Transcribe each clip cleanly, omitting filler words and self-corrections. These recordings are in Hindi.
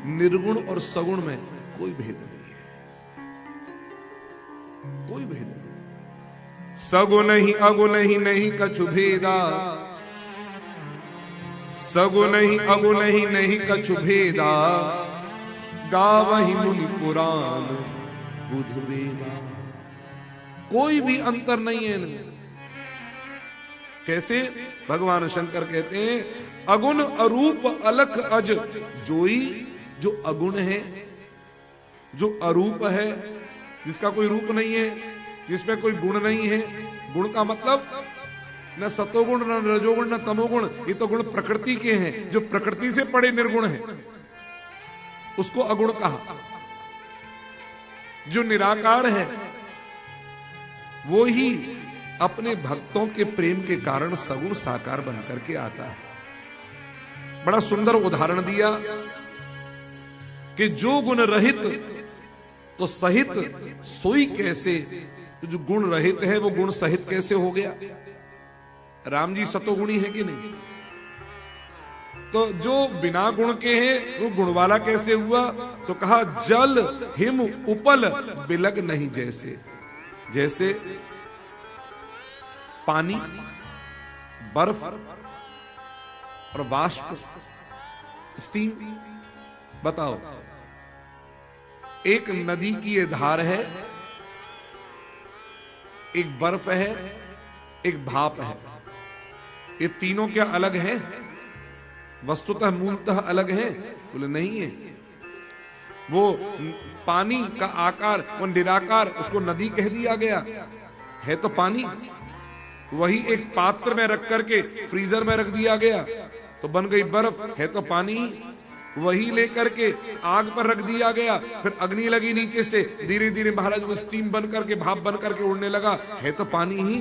निर्गुण और सगुण में कोई भेद नहीं है, कोई भेद नहीं। सगुण ही अगुण ही नहीं कछु भेदा, सगुण ही अगुण ही नहीं कछु भेदा, गावहि मुनि पुराण बुध वेदा। कोई भी अंतर नहीं है इनमें। कैसे? भगवान शंकर कहते हैं अगुण अरूप अलख अज जोई। जो अगुण है, जो अरूप है, जिसका कोई रूप नहीं है, जिसमें कोई गुण नहीं है। गुण का मतलब न सतोगुण न रजोगुण न तमोगुण, ये तो गुण प्रकृति के हैं। जो प्रकृति से पड़े निर्गुण है उसको अगुण कहा। जो निराकार है वो ही अपने भक्तों के प्रेम के कारण सगुण साकार बनकर के आता है। बड़ा सुंदर उदाहरण दिया कि जो गुण रहित तो सहित सोई कैसे, तो जो गुण रहित है वो गुण सहित कैसे हो गया। राम जी सतोगुणी है कि नहीं? तो जो बिना गुण के हैं वो गुण वाला कैसे हुआ? तो कहा जल हिम उपल बिलग नहीं जैसे। जैसे पानी, बर्फ और वाष्प, स्टीम। बताओ, एक नदी की ये धार है, एक बर्फ है, एक भाप है। ये तीनों क्या अलग हैं? वस्तुतः मूलतः अलग है? बोले नहीं है। वो पानी का आकार, वो निराकार, उसको नदी कह दिया गया है तो पानी। वही एक पात्र में रख करके फ्रीजर में रख दिया गया तो बन गई बर्फ, है तो पानी। वही लेकर के आग पर रख दिया गया, फिर अग्नि लगी नीचे से, धीरे धीरे महाराज वो स्टीम बन करके, भाप बन करके उड़ने लगा, है तो पानी ही।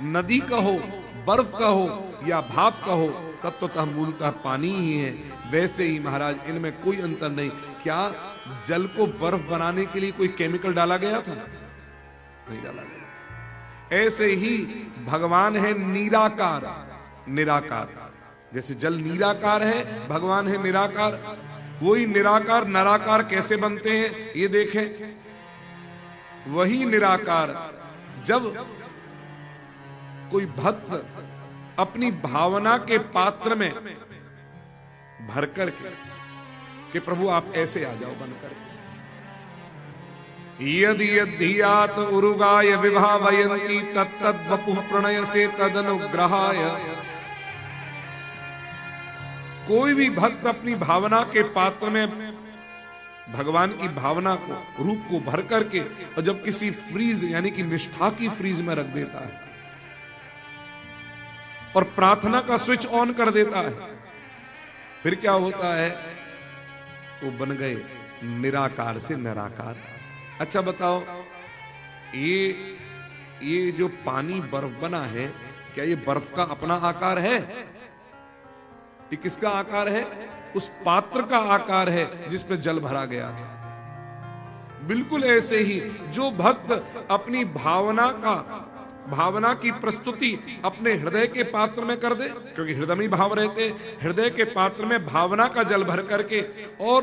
नदी कहो, बर्फ कहो या भाप कहो, तत्वतः मूलतः पानी ही है। वैसे ही महाराज इनमें कोई अंतर नहीं। क्या जल को बर्फ बनाने के लिए कोई केमिकल डाला गया था? नहीं डाला गया। ऐसे ही भगवान है निराकार, निराकार। जैसे जल निराकार है, भगवान है निराकार। वही निराकार नराकार कैसे बनते हैं ये देखें। वही निराकार जब कोई भक्त अपनी भावना के पात्र में भर कर के प्रभु आप ऐसे आ जाओ बनकर, यदि यद्धियात उरुगाय विभावयन्ति तत्तद् वपुः प्रणय से तदनुग्रहाय। कोई भी भक्त अपनी भावना के पात्र में भगवान की भावना को, रूप को भर करके, और जब किसी फ्रीज यानी कि निष्ठा की फ्रीज में रख देता है और प्रार्थना का स्विच ऑन कर देता है, फिर क्या होता है? वो बन गए निराकार से निराकार। अच्छा बताओ, ये जो पानी बर्फ बना है, क्या ये बर्फ का अपना आकार है? ये किसका आकार है? उस पात्र का आकार है जिसमें जल भरा गया था। बिल्कुल ऐसे ही जो भक्त अपनी भावना की प्रस्तुति अपने हृदय के पात्र में कर दे, क्योंकि हृदय में भाव रहते हैं, हृदय के पात्र में भावना का जल भर करके और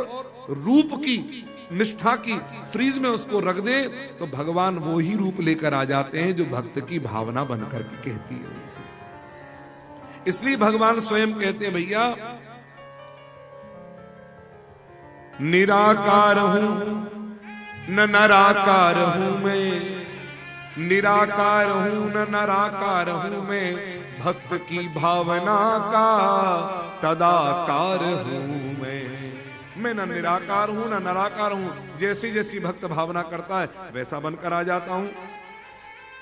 रूप की, निष्ठा की फ्रीज में उसको रख दे, तो भगवान वो ही रूप लेकर आ जाते हैं जो भक्त की भावना बनकर के कहती है उनसे। इसलिए भगवान स्वयं कहते हैं, भैया निराकार हूं न नराकार हूं मैं, निराकार हूं न नराकार हूं मैं, भक्त की भावना का तदाकार हूं मैं न निराकार हूं न नराकार हूं। जैसी जैसी भक्त भावना करता है वैसा बनकर आ जाता हूं।